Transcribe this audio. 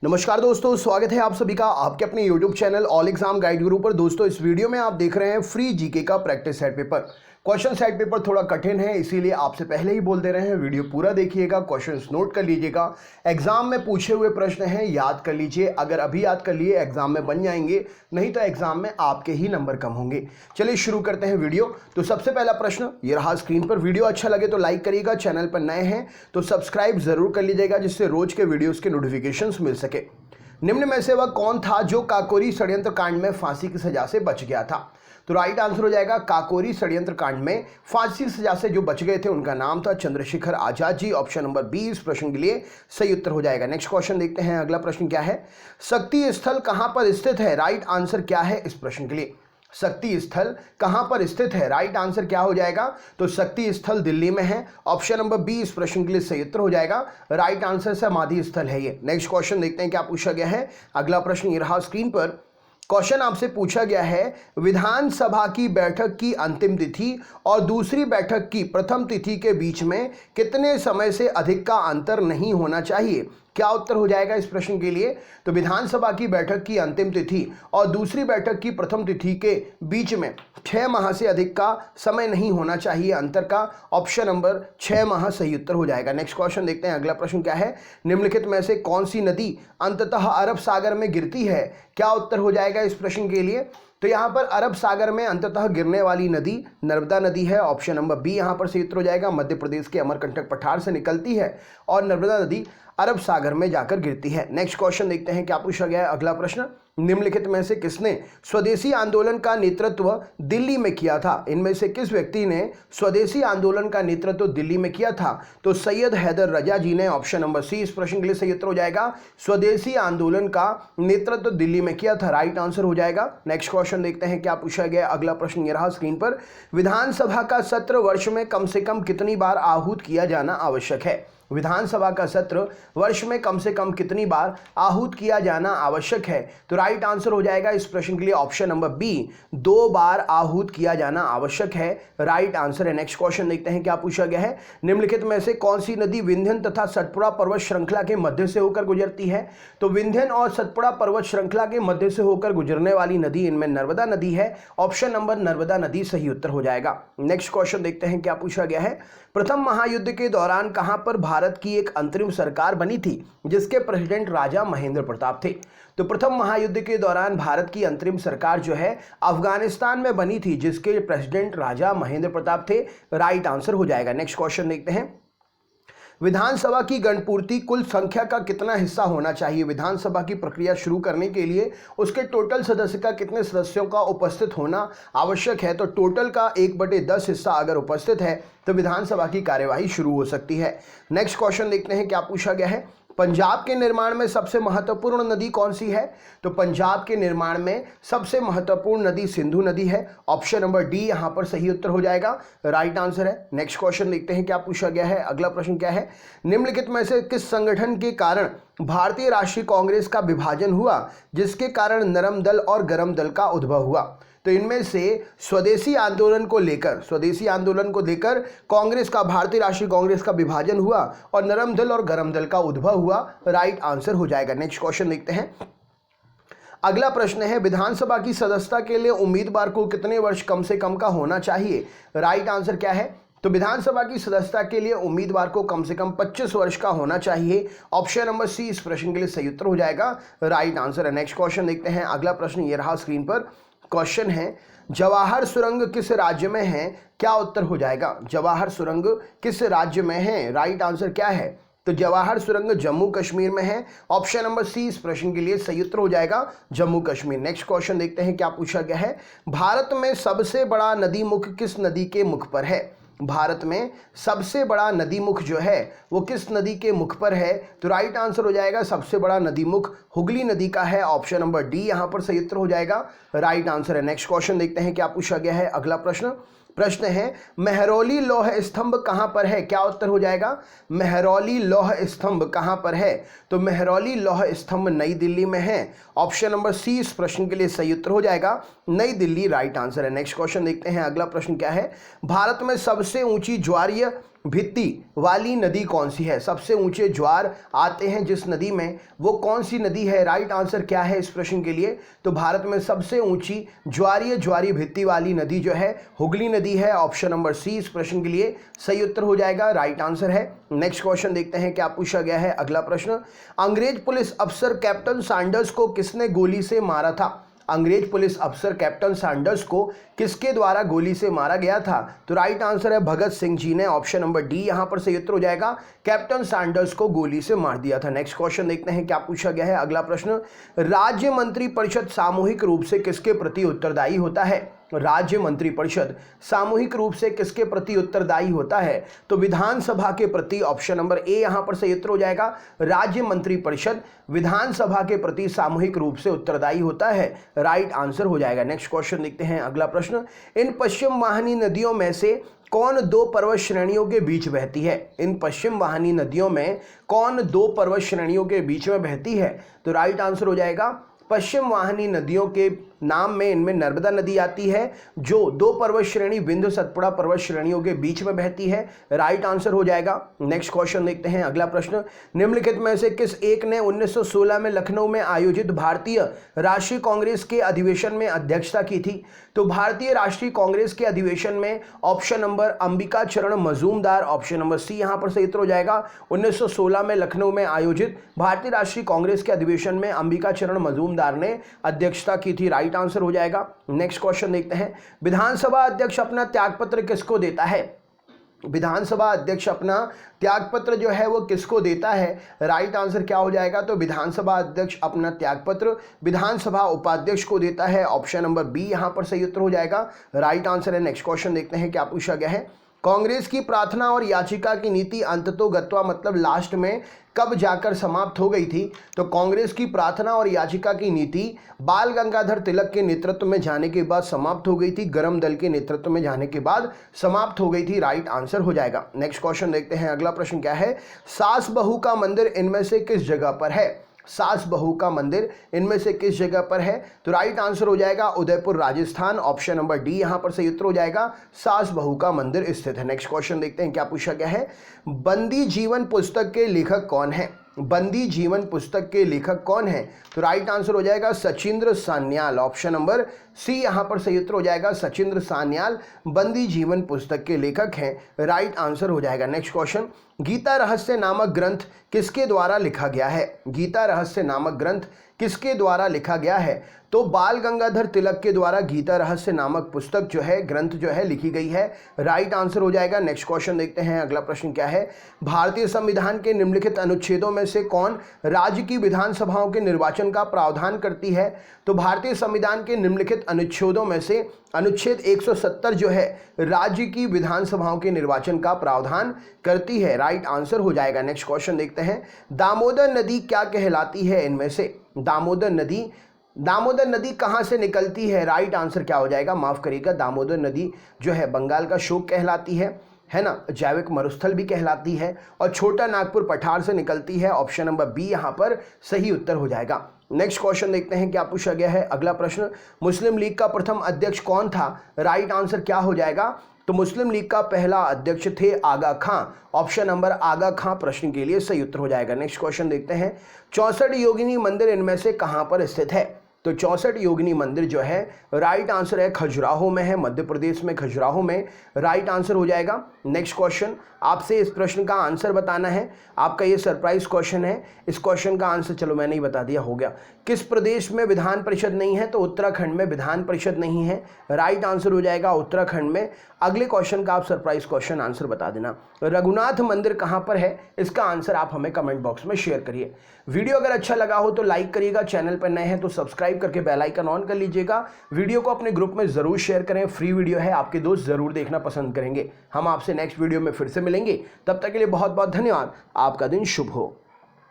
नमस्कार दोस्तों, स्वागत है आप सभी का आपके अपने YouTube channel all exam guide गुरु पर। दोस्तों, इस वीडियो में आप देख रहे हैं फ्री जीके का practice set paper. Question set paper थोड़ा कठिन है, इसीलिए आपसे पहले ही बोल दे रहे हैं, वीडियो पूरा देखिएगा, क्वेश्चंस नोट कर लीजिएगा। एग्जाम में पूछे हुए प्रश्न हैं, याद कर लीजिए। अगर अभी याद कर लिए एग्जाम में बन जाएंगे, नहीं तो एग्जाम में आपके ही नंबर कम होंगे। चलिए शुरू करते हैं वीडियो। तो सबसे पहला प्रश्न ये रहा स्क्रीन पर। वीडियो अच्छा लगे तो लाइक करिएगा, चैनल पर नए हैं तो सब्सक्राइब जरूर कर लीजिएगा, जिससे रोज के वीडियोज के नोटिफिकेशन मिल सके। निम्न में से वह कौन था जो काकोरी षड्यंत्र कांड में फांसी की सजा से बच गया था? तो राइट आंसर हो जाएगा काकोरी षड्यंत्र कांड में फांसी की सजा से जो बच गए थे उनका नाम था Chandrashekhar Azad ji. Option number B इस प्रश्न के लिए सही उत्तर हो जाएगा। नेक्स्ट क्वेश्चन देखते हैं। अगला प्रश्न क्या है? शक्ति स्थल कहां पर स्थित है? राइट आंसर क्या है इस प्रश्न के लिए? शक्ति स्थल कहां पर स्थित है? राइट आंसर क्या हो जाएगा? तो शक्ति स्थल दिल्ली में है। ऑप्शन नंबर बी इस प्रश्न के लिए सही उत्तर हो जाएगा। राइट आंसर समाधि स्थल है ये। नेक्स्ट क्वेश्चन देखते हैं क्या पूछा गया है। अगला प्रश्न ये रहा स्क्रीन पर। क्वेश्चन आपसे पूछा गया है, विधानसभा की बैठक की अंतिम तिथि और दूसरी बैठक की प्रथम तिथि के बीच में कितने समय से अधिक का अंतर नहीं होना चाहिए? क्या उत्तर हो जाएगा इस प्रश्न के लिए? तो विधानसभा की बैठक की अंतिम तिथि और दूसरी बैठक की प्रथम तिथि के बीच में 6 माह से अधिक का समय नहीं होना चाहिए अंतर का। ऑप्शन नंबर 6 माह सही उत्तर हो जाएगा। नेक्स्ट क्वेश्चन देखते हैं। अगला प्रश्न क्या है? निम्नलिखित में से कौन सी नदी अंततः अरब सागर में गिरती है? क्या उत्तर हो जाएगा इस प्रश्न के लिए? तो यहाँ पर अरब सागर में अंततः गिरने वाली नदी नर्मदा नदी है। ऑप्शन नंबर बी यहाँ पर सही उत्तर हो जाएगा। मध्य प्रदेश के अमरकंटक पठार से निकलती है और नर्मदा नदी अरब सागर में जाकर गिरती है। नेक्स्ट क्वेश्चन देखते हैं क्या पूछा गया है। अगला प्रश्न, निम्नलिखित में से किसने स्वदेशी आंदोलन का नेतृत्व दिल्ली में किया था? इनमें से किस व्यक्ति ने स्वदेशी आंदोलन का नेतृत्व दिल्ली में किया था? तो सैयद हैदर रजा जी ने। ऑप्शन नंबर सी इस प्रश्न के लिए सही उत्तर हो जाएगा। स्वदेशी आंदोलन का नेतृत्व दिल्ली में किया था। राइट आंसर हो जाएगा। नेक्स्ट क्वेश्चन देखते हैं क्या पूछा गया। अगला प्रश्न ये रहा स्क्रीन पर। विधानसभा का सत्र वर्ष में कम से कम कितनी बार आहूत किया जाना आवश्यक है? विधानसभा का सत्र वर्ष में कम से कम कितनी बार आहूत किया जाना आवश्यक है? तो राइट आंसर हो जाएगा इस प्रश्न के लिए ऑप्शन नंबर बी, 2 बार आहूत किया जाना आवश्यक है। राइट आंसर है। नेक्स्ट क्वेश्चन देखते हैं क्या पूछा गया है। निम्नलिखित में से कौन सी नदी विंध्यन तथा सतपुड़ा पर्वत श्रृंखला के मध्य से होकर गुजरती है? तो विंध्यन और सतपुड़ा पर्वत श्रृंखला के मध्य से होकर गुजरने वाली नदी इनमें नर्मदा नदी है। ऑप्शन नंबर नर्मदा नदी सही उत्तर हो जाएगा। नेक्स्ट क्वेश्चन देखते हैं क्या पूछा गया है। प्रथम महायुद्ध के दौरान कहां पर भारत की एक अंतरिम सरकार बनी थी जिसके प्रेसिडेंट राजा महेंद्र प्रताप थे? तो प्रथम महायुद्ध के दौरान भारत की अंतरिम सरकार जो है अफगानिस्तान में बनी थी, जिसके प्रेसिडेंट राजा महेंद्र प्रताप थे। राइट आंसर हो जाएगा। नेक्स्ट क्वेश्चन देखते हैं। विधानसभा की गणपूर्ति कुल संख्या का कितना हिस्सा होना चाहिए? विधानसभा की प्रक्रिया शुरू करने के लिए उसके टोटल सदस्य का कितने सदस्यों का उपस्थित होना आवश्यक है? तो टोटल का 1/10 हिस्सा अगर उपस्थित है तो विधानसभा की कार्यवाही शुरू हो सकती है। नेक्स्ट क्वेश्चन देखते हैं क्या पूछा गया है। पंजाब के निर्माण में सबसे महत्वपूर्ण नदी कौन सी है? तो पंजाब के निर्माण में सबसे महत्वपूर्ण नदी सिंधु नदी है। ऑप्शन नंबर डी यहां पर सही उत्तर हो जाएगा। राइट आंसर है। नेक्स्ट क्वेश्चन देखते हैं क्या पूछा गया है। अगला प्रश्न क्या है? निम्नलिखित में से किस संगठन के कारण भारतीय राष्ट्रीय कांग्रेस का विभाजन हुआ, जिसके कारण नरम दल और गरम दल का उद्भव हुआ? तो इनमें से स्वदेशी आंदोलन को लेकर कांग्रेस का, भारतीय राष्ट्रीय कांग्रेस का विभाजन हुआ और नरम दल और गरम दल का उद्भव हुआ। राइट आंसर हो जाएगा। नेक्स्ट क्वेश्चन देखते हैं। अगला प्रश्न है, विधानसभा की सदस्यता के लिए उम्मीदवार को कितने वर्ष कम से कम का होना चाहिए? राइट आंसर क्या है? तो विधानसभा की सदस्यता के लिए उम्मीदवार को कम से कम 25 वर्ष का होना चाहिए। ऑप्शन नंबर सी इस प्रश्न के लिए सही उत्तर हो जाएगा। राइट आंसर है। नेक्स्ट क्वेश्चन देखते हैं। अगला प्रश्न ये रहा स्क्रीन पर। क्वेश्चन है, जवाहर सुरंग किस राज्य में है? क्या उत्तर हो जाएगा? जवाहर सुरंग किस राज्य में है? राइट आंसर क्या है? तो जवाहर सुरंग जम्मू कश्मीर में है। ऑप्शन नंबर सी इस प्रश्न के लिए सही उत्तर हो जाएगा, जम्मू कश्मीर। नेक्स्ट क्वेश्चन देखते हैं क्या पूछा गया है। भारत में सबसे बड़ा नदी मुख किस नदी के मुख पर है? भारत में सबसे बड़ा नदी मुख जो है वो किस नदी के मुख पर है? तो राइट आंसर हो जाएगा सबसे बड़ा नदी मुख हुगली नदी का है। ऑप्शन नंबर डी यहां पर सही उत्तर हो जाएगा। राइट आंसर है। नेक्स्ट क्वेश्चन देखते हैं क्या पूछा गया है। अगला प्रश्न है, मेहरौली लौह स्तंभ कहां पर है? क्या उत्तर हो जाएगा? मेहरौली लौह स्तंभ कहां पर है? तो मेहरौली लौह स्तंभ नई दिल्ली में है। ऑप्शन नंबर सी इस प्रश्न के लिए सही उत्तर हो जाएगा, नई दिल्ली। राइट आंसर है। नेक्स्ट क्वेश्चन देखते हैं। अगला प्रश्न क्या है? भारत में सबसे ऊंची ज्वारीय भित्ती वाली नदी कौन सी है? सबसे ऊंचे ज्वार आते हैं जिस नदी में, वो कौन सी नदी है? राइट आंसर क्या है इस प्रश्न के लिए? तो भारत में सबसे ऊंची ज्वारीय भित्ती वाली नदी जो है हुगली नदी है। ऑप्शन नंबर सी इस प्रश्न के लिए सही उत्तर हो जाएगा, राइट आंसर है। नेक्स्ट क्वेश्चन देखते हैं क्या पूछा गया है। अगला प्रश्न, अंग्रेज पुलिस अफसर कैप्टन सैंडर्स को किसने गोली से मारा था? अंग्रेज पुलिस अफसर कैप्टन सैंडर्स को किसके द्वारा गोली से मारा गया था? तो राइट आंसर है भगत सिंह जी ने। ऑप्शन नंबर डी यहां पर सही उत्तर हो जाएगा, कैप्टन सैंडर्स को गोली से मार दिया था। नेक्स्ट क्वेश्चन देखते हैं क्या पूछा गया है। अगला प्रश्न, राज्य मंत्रिपरिषद सामूहिक रूप से किसके प्रति उत्तरदायी होता है? राज्य मंत्रिपरिषद सामूहिक रूप से किसके प्रति उत्तरदायी होता है? तो विधानसभा के प्रति। ऑप्शन नंबर ए यहां पर सही उत्तर हो जाएगा, राज्य मंत्रिपरिषद विधानसभा के प्रति सामूहिक रूप से उत्तरदायी होता है, राइट आंसर हो जाएगा। नेक्स्ट क्वेश्चन देखते हैं। अगला प्रश्न, इन पश्चिम वाहिनी नदियों में से कौन दो पर्वत श्रेणियों के बीच बहती है? इन पश्चिम वाहिनी नदियों में कौन दो पर्वत श्रेणियों के बीच में बहती है? तो राइट आंसर हो जाएगा, पश्चिम वाहिनी नदियों के नाम में इनमें नर्मदा नदी आती है जो दो पर्वत श्रेणी विंध्य सतपुड़ा पर्वत श्रेणियों के बीच में बहती है, राइट आंसर हो जाएगा। नेक्स्ट क्वेश्चन देखते हैं। अगला प्रश्न, निम्नलिखित में से किस एक ने 1916 में लखनऊ में आयोजित भारतीय राष्ट्रीय कांग्रेस के अधिवेशन में अध्यक्षता की थी? तो भारतीय राष्ट्रीय कांग्रेस के अधिवेशन में ऑप्शन नंबर अंबिका चरण मजूमदार, ऑप्शन नंबर सी यहां पर सही उत्तर हो जाएगा। 1916 में लखनऊ में आयोजित भारतीय राष्ट्रीय कांग्रेस के अधिवेशन में अंबिका चरण मजूमदार ने अध्यक्षता की थी, राइट आंसर हो जाएगा। नेक्स्ट क्वेश्चन देखते हैं, विधानसभा अध्यक्ष अपना त्यागपत्र किसको देता है? विधानसभा अध्यक्ष अपना त्यागपत्र जो है वो किसको देता है? राइट आंसर क्या हो जाएगा? तो विधानसभा अध्यक्ष अपना त्यागपत्र विधानसभा उपाध्यक्ष को देता है, ऑप्शन नंबर बी यहां पर सही उत्तर हो जाएगा, राइट आंसर है। नेक्स्ट क्वेश्चन देखते हैं क्या पूछा गया है। कांग्रेस की प्रार्थना और याचिका की नीति अंततोगत्वा मतलब लास्ट में कब जाकर समाप्त हो गई थी? तो कांग्रेस की प्रार्थना और याचिका की नीति बाल गंगाधर तिलक के नेतृत्व में जाने के बाद समाप्त हो गई थी, गरम दल के नेतृत्व में जाने के बाद समाप्त हो गई थी, राइट आंसर हो जाएगा। नेक्स्ट क्वेश्चन देखते हैं। अगला प्रश्न क्या है, सास बहू का मंदिर इनमें से किस जगह पर है? सास बहू का मंदिर इनमें से किस जगह पर है? तो राइट आंसर हो जाएगा Udaipur Rajasthan, option number D यहां पर सही उत्तर हो जाएगा, सास बहू का मंदिर स्थित है। नेक्स्ट क्वेश्चन देखते हैं क्या पूछा गया है। बंदी जीवन पुस्तक के लेखक कौन है? बंदी जीवन पुस्तक के लेखक कौन है? तो राइट आंसर हो जाएगा Sachindra Sanyal, option number C यहां पर सही उत्तर हो जाएगा, सचिंद्र सान्याल बंदी जीवन पुस्तक के लेखक हैं, राइट आंसर हो जाएगा। नेक्स्ट क्वेश्चन, गीता रहस्य नामक ग्रंथ किसके द्वारा लिखा गया है? गीता रहस्य नामक ग्रंथ किसके द्वारा लिखा गया है? तो बाल गंगाधर तिलक के द्वारा गीता रहस्य नामक पुस्तक जो है ग्रंथ जो है लिखी गई है, राइट आंसर हो जाएगा। नेक्स्ट क्वेश्चन देखते हैं। अगला प्रश्न क्या है, भारतीय संविधान के निम्नलिखित अनुच्छेदों में से कौन राज्य की विधानसभाओं के निर्वाचन का प्रावधान करती है? तो भारतीय संविधान के निम्नलिखित अनुच्छेदों में से अनुच्छेद 170 जो है राज्य की विधानसभाओं के निर्वाचन का प्रावधान करती है, राइट आंसर हो जाएगा। नेक्स्ट क्वेश्चन देखते हैं, दामोदर नदी क्या कहलाती है इनमें से? दामोदर नदी कहां से निकलती है? राइट आंसर क्या हो जाएगा, माफ करिएगा, दामोदर नदी जो है बंगाल का शोक कहलाती है ना, जैविक मरुस्थल भी कहलाती है, और छोटा नागपुर पठार से निकलती है, ऑप्शन नंबर बी यहां पर सही उत्तर हो जाएगा। नेक्स्ट क्वेश्चन देखते हैं क्या पूछा गया है। अगला प्रश्न, मुस्लिम लीग का प्रथम अध्यक्ष कौन था? राइट आंसर क्या हो जाएगा? तो मुस्लिम लीग का पहला अध्यक्ष थे आगा खां, ऑप्शन नंबर आगा खां प्रश्न के लिए सही उत्तर हो जाएगा। नेक्स्ट क्वेश्चन देखते हैं, 64 योगिनी मंदिर इनमें से कहां पर स्थित है? तो 64 योगिनी मंदिर जो है राइट आंसर है खजुराहो में है, मध्य प्रदेश में खजुराहो में, राइट आंसर हो जाएगा। नेक्स्ट क्वेश्चन, आपसे इस प्रश्न का आंसर बताना है, आपका ये सरप्राइज क्वेश्चन है। इस क्वेश्चन का आंसर चलो मैंने ही बता दिया, हो गया। किस प्रदेश में विधान परिषद नहीं है? तो उत्तराखंड में विधान परिषद नहीं है, राइट आंसर हो जाएगा उत्तराखंड में। अगले क्वेश्चन का आप सरप्राइज क्वेश्चन आंसर बता देना। रघुनाथ मंदिर कहां पर है? इसका आंसर आप हमें कमेंट बॉक्स में शेयर करिए। वीडियो अगर अच्छा लगा हो तो लाइक करिएगा, चैनल पर नए हैं तो सब्सक्राइब करके बेल आइकन ऑन कर लीजिएगा। वीडियो को अपने ग्रुप में जरूर शेयर करें, फ्री वीडियो है, आपके दोस्त जरूर देखना पसंद करेंगे। हम आपसे नेक्स्ट वीडियो में फिर से मिलेंगे, तब तक के लिए बहुत बहुत धन्यवाद। आपका दिन शुभ हो।